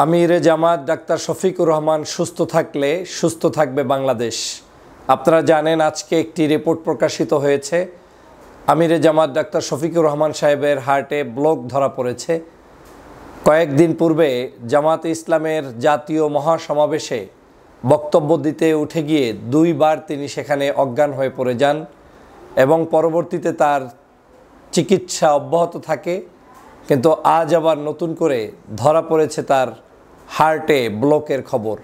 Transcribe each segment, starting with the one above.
আমিরে জামাত ডাক্তার শফিকুর রহমান সুস্থ থাকলে সুস্থ থাকবে বাংলাদেশ। আপনারা জানেন আজকে একটি রিপোর্ট প্রকাশিত হয়েছে। আমিরে জামাত ডাক্তার শফিকুর রহমান সাহেবের হার্টে ব্লক ধরা পড়েছে। কয়েকদিন পূর্বে জামাতে ইসলামের জাতীয় মহাসমাবেশে বক্তব্য দিতে উঠে গিয়ে দুইবার তিনি সেখানে অজ্ঞান হয়ে পড়ে যান এবং পরবর্তীতে তার চিকিৎসা অব্যাহত থাকে। কিন্তু আজ আবার নতুন করে ধরা পড়েছে তার হার্টে ব্লকের খবর।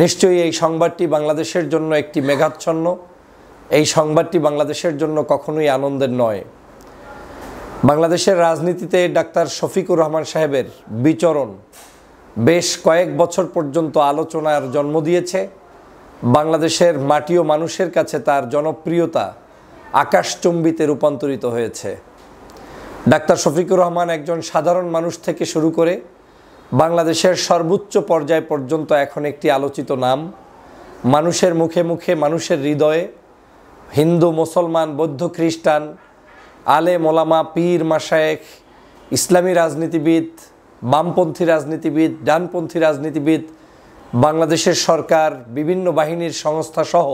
নিশ্চয়ই এই সংবাদটি বাংলাদেশের জন্য একটি মেঘাচ্ছন্ন। এই সংবাদটি বাংলাদেশের জন্য কখনোই আনন্দের নয়। বাংলাদেশের রাজনীতিতে ডাক্তার শফিকুর রহমান সাহেবের বিচরণ বেশ কয়েক বছর পর্যন্ত আলোচনার জন্ম দিয়েছে। বাংলাদেশের মাটি ও মানুষের কাছে তার জনপ্রিয়তা আকাশচুম্বিতে রূপান্তরিত হয়েছে। ডাক্তার শফিকুর রহমান একজন সাধারণ মানুষ থেকে শুরু করে বাংলাদেশের সর্বোচ্চ পর্যায় পর্যন্ত এখন একটি আলোচিত নাম। মানুষের মুখে মুখে, মানুষের হৃদয়ে হিন্দু, মুসলমান, বৌদ্ধ, খ্রিস্টান, আলেম ওলামা, পীর, মাশায়েখ, ইসলামী রাজনীতিবিদ, বামপন্থী রাজনীতিবিদ, ডানপন্থী রাজনীতিবিদ, বাংলাদেশের সরকার, বিভিন্ন বাহিনীর সংস্থা সহ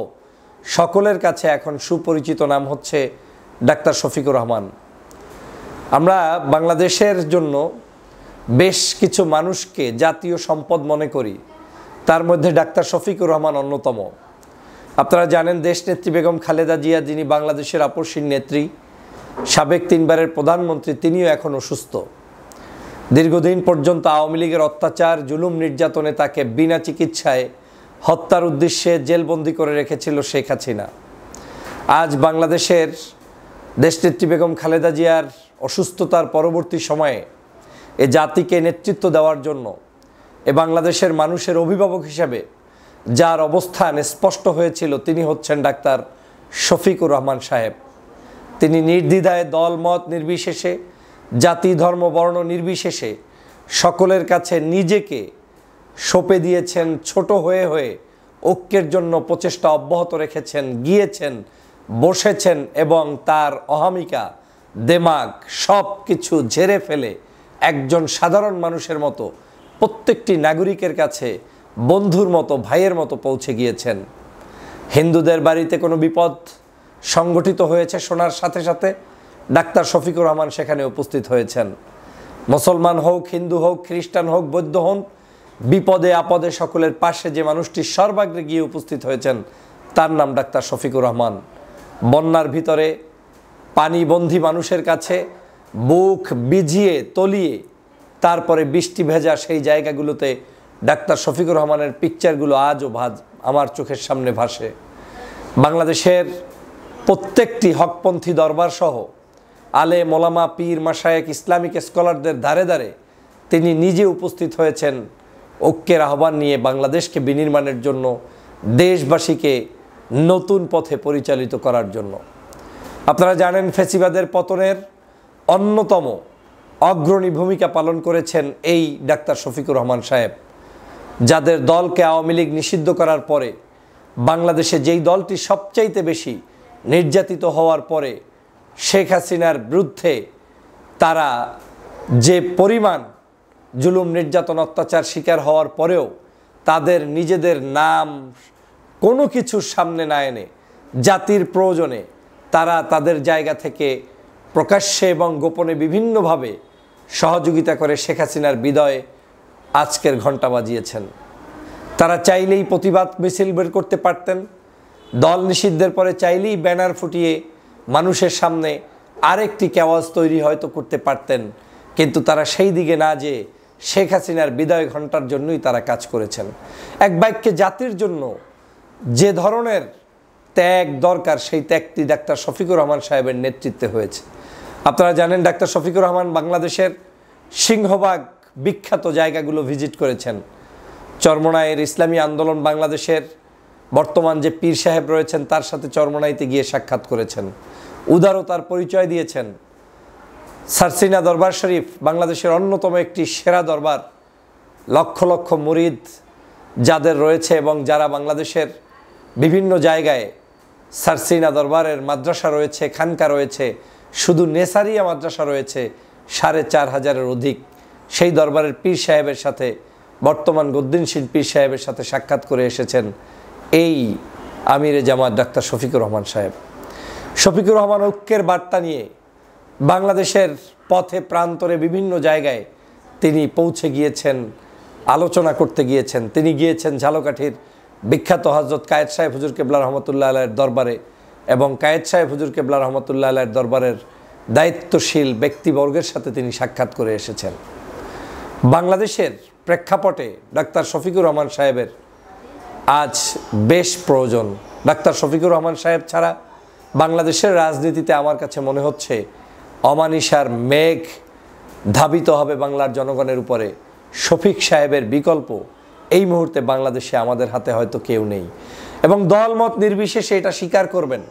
সকলের কাছে এখন সুপরিচিত নাম হচ্ছে ডাক্তার শফিকুর রহমান। আমরা বাংলাদেশের জন্য বেশ কিছু মানুষকে জাতীয় সম্পদ মনে করি, তার মধ্যে ডাক্তার শফিকুর রহমান অন্যতম। আপনারা জানেন দেশনেত্রী বেগম খালেদা জিয়া, যিনি বাংলাদেশের আপসীন নেত্রী, সাবেক 3 বারের প্রধানমন্ত্রী, তিনিও এখন অসুস্থ। দীর্ঘদিন পর্যন্ত আওয়ামী লীগের অত্যাচার, জুলুম, নির্যাতনে তাকে বিনা চিকিৎসায় হত্যার উদ্দেশ্যে জেলবন্দি করে রেখেছিল শেখ হাসিনা। আজ বাংলাদেশের দেশনেত্রী বেগম খালেদা জিয়ার অসুস্থতার পরবর্তী সময়ে এ জাতিকে নেতৃত্ব দেওয়ার জন্য বাংলাদেশের মানুষের অভিভাবক হিসেবে যার অবস্থান স্পষ্ট হয়েছিল, তিনি হচ্ছেন ডাক্তার শফিকুর রহমান সাহেব। তিনি নির্দ্বিধায় দল মত নির্বিশেষে, জাতি ধর্ম বর্ণ নির্বিশেষে সকলের কাছে নিজেকে সঁপে দিয়েছেন। ছোট হয়ে হয়ে ঐক্যের জন্য প্রচেষ্টা অব্যাহত রেখেছেন, গিয়েছেন, বসেছেন এবং তার অহমিকা, দেমাগ সব কিছু ঝেড়ে ফেলে একজন সাধারণ মানুষের মতো প্রত্যেকটি নাগরিকের কাছে বন্ধুর মতো, ভাইয়ের মতো পৌঁছে গিয়েছেন। হিন্দুদের বাড়িতে কোনো বিপদ সংগঠিত হয়েছে শোনার সাথে সাথে ডাক্তার শফিকুর রহমান সেখানে উপস্থিত হয়েছেন। মুসলমান হোক, হিন্দু হোক, খ্রিস্টান হোক, বৌদ্ধ হন, বিপদে আপদে সকলের পাশে যে মানুষটি সর্বাগ্রে গিয়ে উপস্থিত হয়েছেন তার নাম ডাক্তার শফিকুর রহমান। বন্যার ভিতরে পানিবন্দী মানুষের কাছে বুক ভিজিয়ে তলিয়ে তারপরে বৃষ্টি ভেজা সেই জায়গাগুলোতে ডাক্তার শফিকুর রহমানের পিকচারগুলো আজও আমার চোখের সামনে ভাসে। বাংলাদেশের প্রত্যেকটি হকপন্থী দরবার সহ আলেম ওলামা, পীর, মাশায়েখ, ইসলামিক স্কলারদের ধারে ধারে তিনি নিজে উপস্থিত হয়েছেন ঐক্যের আহ্বান নিয়ে বাংলাদেশকে বিনির্মাণের জন্য, দেশবাসীকে নতুন পথে পরিচালিত করার জন্য। আপনারা জানেন ফ্যাসিবাদের পতনের অন্যতম অগ্রণী ভূমিকা পালন করেছেন এই ডাক্তার শফিকুর রহমান সাহেব, যাদের দলকে আওয়ামী লীগ নিষিদ্ধ করার পরে বাংলাদেশে যেই দলটি সবচাইতে বেশি নির্যাতিত হওয়ার পরে শেখ হাসিনার বিরুদ্ধে তারা যে পরিমাণ জুলুম, নির্যাতন, অত্যাচার শিকার হওয়ার পরেও তাদের নিজেদের নাম কোনো কিছুর সামনে না এনে জাতির প্রয়োজনে তারা তাদের জায়গা থেকে প্রকাশ্যে এবং গোপনে বিভিন্নভাবে সহযোগিতা করে শেখ হাসিনার বিদায়ে আজকের ঘণ্টা বাজিয়েছেন। তারা চাইলেই প্রতিবাদ মিছিল বের করতে পারতেন, দল নিষিদ্ধের পরে চাইলেই ব্যানার ফুটিয়ে মানুষের সামনে আরেকটি কেওয়াজ তৈরি হয়তো করতে পারতেন, কিন্তু তারা সেই দিকে না যেয়ে শেখ হাসিনার বিদায় ঘণ্টার জন্যই তারা কাজ করেছেন। এক বাক্যে জাতির জন্য যে ধরনের ত্যাগ দরকার, সেই ত্যাগটি ডাক্তার শফিকুর রহমান সাহেবের নেতৃত্বে হয়েছে। আপনারা জানেন ডাক্তার শফিকুর রহমান বাংলাদেশের সিংহভাগ বিখ্যাত জায়গাগুলো ভিজিট করেছেন। চরমোনাইয়ের ইসলামী আন্দোলন, বাংলাদেশের বর্তমান যে পীর সাহেব রয়েছেন তার সাথে চরমোনাইতে গিয়ে সাক্ষাৎ করেছেন, উদারতার পরিচয় দিয়েছেন। সারসিনা দরবার শরীফ বাংলাদেশের অন্যতম একটি সেরা দরবার, লক্ষ লক্ষ মুরিদ যাদের রয়েছে এবং যারা বাংলাদেশের বিভিন্ন জায়গায় সারসিনা দরবারের মাদ্রাসা রয়েছে, খানকা রয়েছে, শুধু নেসারিয়া মাদ্রাসা রয়েছে ৪,৫০০-এর অধিক। সেই দরবারের পীর সাহেবের সাথে, বর্তমান গদ্দিনশীল পীর সাহেবের সাথে সাক্ষাৎ করে এসেছেন এই আমিরে জামাত ডাক্তার শফিকুর রহমান সাহেব। শফিকুর রহমান ঐক্যের বার্তা নিয়ে বাংলাদেশের পথে প্রান্তরে বিভিন্ন জায়গায় তিনি পৌঁছে গিয়েছেন, আলোচনা করতে গিয়েছেন। তিনি গিয়েছেন ঝালকাঠির বিখ্যাত হজরত কায়েদ সাহেব হুজুর কেবলা রহমতুল্লাহ আলাইহির দরবারে, এবং কায়েদ সাহেব হুজুর কেবলা রহমতুল্লাহ আলাইহির দরবারের দায়িত্বশীল ব্যক্তিবর্গের সাথে তিনি সাক্ষাৎ করে এসেছেন। বাংলাদেশের প্রেক্ষাপটে ডাক্তার শফিকুর রহমান সাহেবের আজ বেশ প্রয়োজন। ডাক্তার শফিকুর রহমান সাহেব ছাড়া বাংলাদেশের রাজনীতিতে আমার কাছে মনে হচ্ছে অমানিসার মেঘ ধাবিত হবে বাংলার জনগণের উপরে। শফিক সাহেবের বিকল্প এই মুহূর্তে বাংলাদেশে আমাদের হাতে হয়তো কেউ নেই, এবং দলমত নির্বিশেষে এটা স্বীকার করবেন।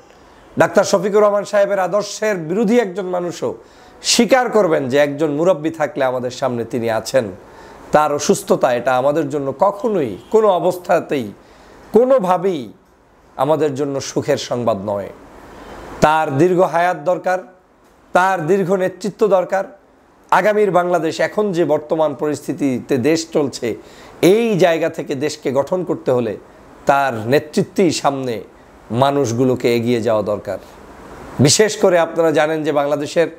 ডাক্তার শফিকুর রহমান সাহেবের আদর্শের বিরোধী একজন মানুষও স্বীকার করবেন যে একজন মুরব্বী থাকলে আমাদের সামনে তিনি আছেন। তার অসুস্থতা এটা আমাদের জন্য কখনোই, কোনো অবস্থাতেই, কোনোভাবেই আমাদের জন্য সুখের সংবাদ নয়। তার দীর্ঘ হায়াত দরকার, তার দীর্ঘ নেতৃত্ব দরকার। আগামীর বাংলাদেশ, এখন যে বর্তমান পরিস্থিতিতে দেশ চলছে, এই জায়গা থেকে দেশকে গঠন করতে হলে তার নেতৃত্বেই সামনে মানুষগুলোকে এগিয়ে যাওয়া দরকার। বিশেষ করে আপনারা জানেন যে বাংলাদেশের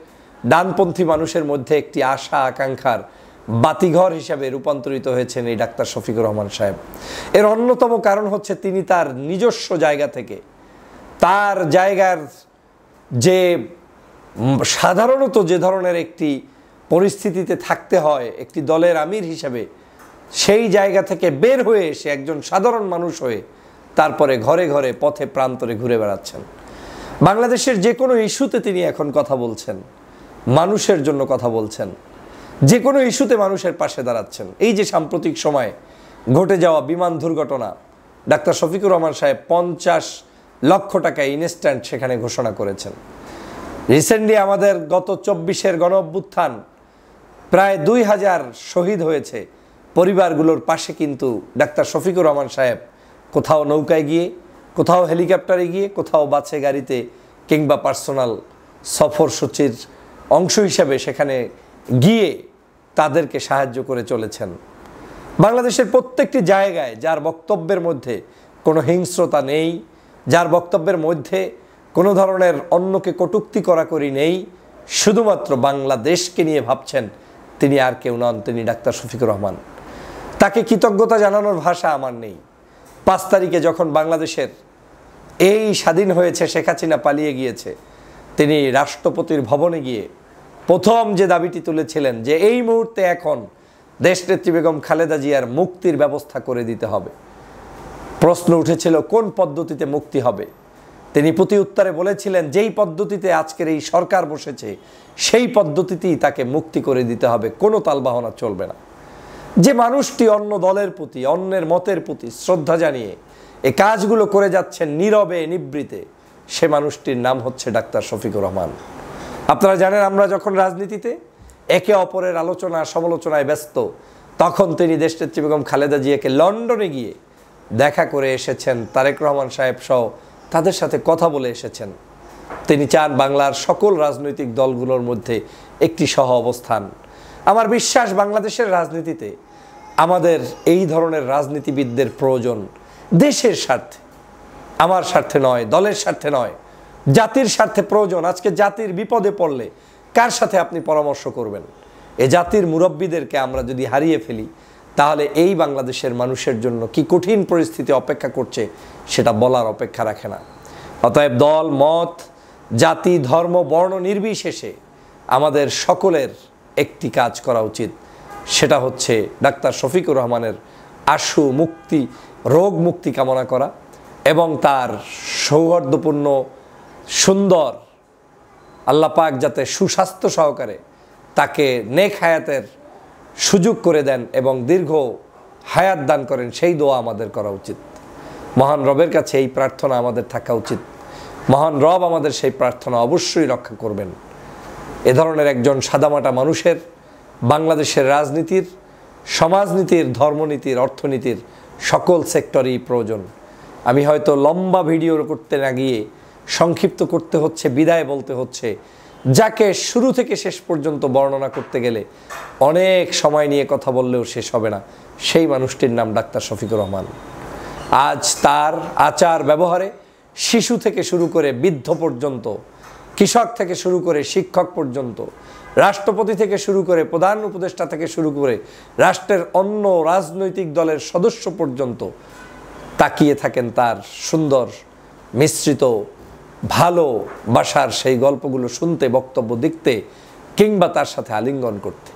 ডানপন্থী মানুষের মধ্যে একটি আশা আকাঙ্ক্ষার বাতিঘর হিসাবে রূপান্তরিত হয়েছেন এই ডাক্তার শফিকুর রহমান সাহেব। এর অন্যতম কারণ হচ্ছে তিনি তার নিজস্ব জায়গা থেকে, তার জায়গার যে সাধারণত যে ধরনের একটি পরিস্থিতিতে থাকতে হয় একটি দলের আমির হিসাবে, সেই জায়গা থেকে বের হয়ে এসে একজন সাধারণ মানুষ হয়ে তারপরে ঘরে ঘরে পথে প্রান্তরে ঘুরে বেড়াচ্ছেন। বাংলাদেশের যে কোনো ইস্যুতে তিনি এখন কথা বলছেন, মানুষের জন্য কথা বলছেন, যে কোনো ইস্যুতে মানুষের পাশে দাঁড়াচ্ছেন। এই যে সাম্প্রতিক সময়ে ঘটে যাওয়া বিমান দুর্ঘটনা, ডাক্তার শফিকুর রহমান সাহেব 50 লক্ষ টাকা ইনস্ট্যান্ট সেখানে ঘোষণা করেছেন। রিসেন্টলি আমাদের গত 24-এর গণ অভ্যুত্থান, প্রায় 2000 শহীদ হয়েছে। পরিবারগুলোর পাশে কিন্তু ডাক্তার শফিকুর রহমান সাহেব কোথাও নৌকায় গিয়ে, কোথাও হেলিকপ্টারে গিয়ে, কোথাও বাসে গাড়িতে কিংবা পার্সোনাল সফরসূচির অংশ হিসাবে সেখানে গিয়ে তাদেরকে সাহায্য করে চলেছেন। বাংলাদেশের প্রত্যেকটি জায়গায় যার বক্তব্যের মধ্যে কোনো হিংস্রতা নেই, যার বক্তব্যের মধ্যে কোনো ধরনের অন্যকে কটূক্তি করাকরি নেই, শুধুমাত্র বাংলাদেশকে নিয়ে ভাবছেন, তিনি আর কেউ নন, তিনি ডাক্তার শফিকুর রহমান। তাকে কৃতজ্ঞতা জানানোর ভাষা আমার নেই। 5 তারিখে যখন বাংলাদেশের এই স্বাধীন হয়েছে, শেখ হাসিনা পালিয়ে গিয়েছে, তিনি রাষ্ট্রপতির ভবনে গিয়ে প্রথম যে দাবিটি তুলেছিলেন যে এই মুহূর্তে এখন দেশনেত্রী বেগম খালেদা জিয়ার মুক্তির ব্যবস্থা করে দিতে হবে। প্রশ্ন উঠেছিল কোন পদ্ধতিতে মুক্তি হবে। তিনি প্রতি উত্তরে বলেছিলেন যেই পদ্ধতিতে আজকের এই সরকার বসেছে সেই পদ্ধতিতেই তাকে মুক্তি করে দিতে হবে, কোনো তালবাহনা চলবে না। যে মানুষটি অন্য দলের প্রতি, অন্যের মতের প্রতি শ্রদ্ধা জানিয়ে এই কাজগুলো করে যাচ্ছেন নীরবে নিবৃতে, সে মানুষটির নাম হচ্ছে ডাক্তার শফিকুর রহমান। আপনারা জানেন, আমরা যখন রাজনীতিতে একে অপরের আলোচনা সমালোচনায় ব্যস্ত, তখন তিনি দেশনেত্রী বেগম খালেদা জিয়াকে লন্ডনে গিয়ে দেখা করে এসেছেন, তারেক রহমান সাহেব সহ তাদের সাথে কথা বলে এসেছেন। তিনি চান বাংলার সকল রাজনৈতিক দলগুলোর মধ্যে একটি সহ অবস্থান। আমার বিশ্বাস বাংলাদেশের রাজনীতিতে আমাদের এই ধরনের রাজনীতিবিদদের প্রয়োজন, দেশের স্বার্থে, আমার স্বার্থে নয়, দলের স্বার্থে নয়, জাতির স্বার্থে প্রয়োজন। আজকে জাতির বিপদে পড়লে কার সাথে আপনি পরামর্শ করবেন? এ জাতির মুরব্বীদেরকে আমরা যদি হারিয়ে ফেলি, তাহলে এই বাংলাদেশের মানুষের জন্য কি কঠিন পরিস্থিতি অপেক্ষা করছে সেটা বলার অপেক্ষা রাখে না। অতএব দল মত, জাতি, ধর্ম, বর্ণ নির্বিশেষে আমাদের সকলের একটি কাজ করা উচিত, সেটা হচ্ছে ডাক্তার শফিকুর রহমানের আশু মুক্তি, রোগ মুক্তি কামনা করা এবং তার সৌহার্দ্যপূর্ণ সুন্দর আল্লাহ পাক যাতে সুস্বাস্থ্য সহকারে তাকে নেক হায়াতের সুযোগ করে দেন এবং দীর্ঘ হায়াত দান করেন, সেই দোয়া আমাদের করা উচিত। মহান রবের কাছে এই প্রার্থনা আমাদের থাকা উচিত। মহান রব আমাদের সেই প্রার্থনা অবশ্যই রক্ষা করবেন। এ ধরনের একজন সাদামাটা মানুষের বাংলাদেশের রাজনীতির, সমাজনীতির, ধর্মনীতির, অর্থনীতির সকল সেক্টরেই প্রয়োজন। আমি হয়তো লম্বা ভিডিও করতে না গিয়ে সংক্ষিপ্ত করতে হচ্ছে, বিদায় বলতে হচ্ছে, যাকে শুরু থেকে শেষ পর্যন্ত বর্ণনা করতে গেলে অনেক সময় নিয়ে কথা বললেও শেষ হবে না, সেই মানুষটির নাম ডাক্তার শফিকুর রহমান। আজ তার আচার ব্যবহারে শিশু থেকে শুরু করে বৃদ্ধ পর্যন্ত, কৃষক থেকে শুরু করে শিক্ষক পর্যন্ত, রাষ্ট্রপতি থেকে শুরু করে প্রধান উপদেষ্টা থেকে শুরু করে রাষ্ট্রের অন্য রাজনৈতিক দলের সদস্য পর্যন্ত তাকিয়ে থাকেন তার সুন্দর মিশ্রিত ভালোবাসার সেই গল্পগুলো শুনতে, বক্তব্য দেখতে, কিংবা তার সাথে আলিঙ্গন করতে।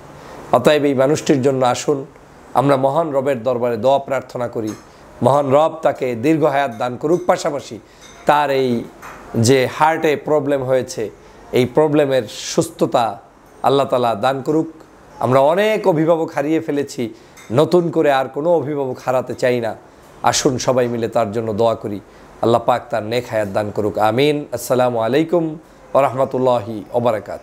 অতএব এই মানুষটির জন্য আসুন আমরা মহান রবের দরবারে দোয়া প্রার্থনা করি, মহান রব তাকে দীর্ঘ হায়াত দান করুক, পাশাপাশি তার এই যে হার্টে প্রবলেম হয়েছে এই প্রবলেমের সুস্থতা আল্লাহ তাআলা দান করুক। আমরা অনেক অভিভাবক হারিয়ে ফেলেছি, নতুন করে আর কোনো অভিভাবক হারাতে চাই না। আসুন সবাই মিলে তার জন্য দোয়া করি, আল্লাহ পাক তার নেক হায়াত দান করুক, আমিন। আসসালামু আলাইকুম ওয়া রাহমাতুল্লাহি ওয়া বারাকাতুহু।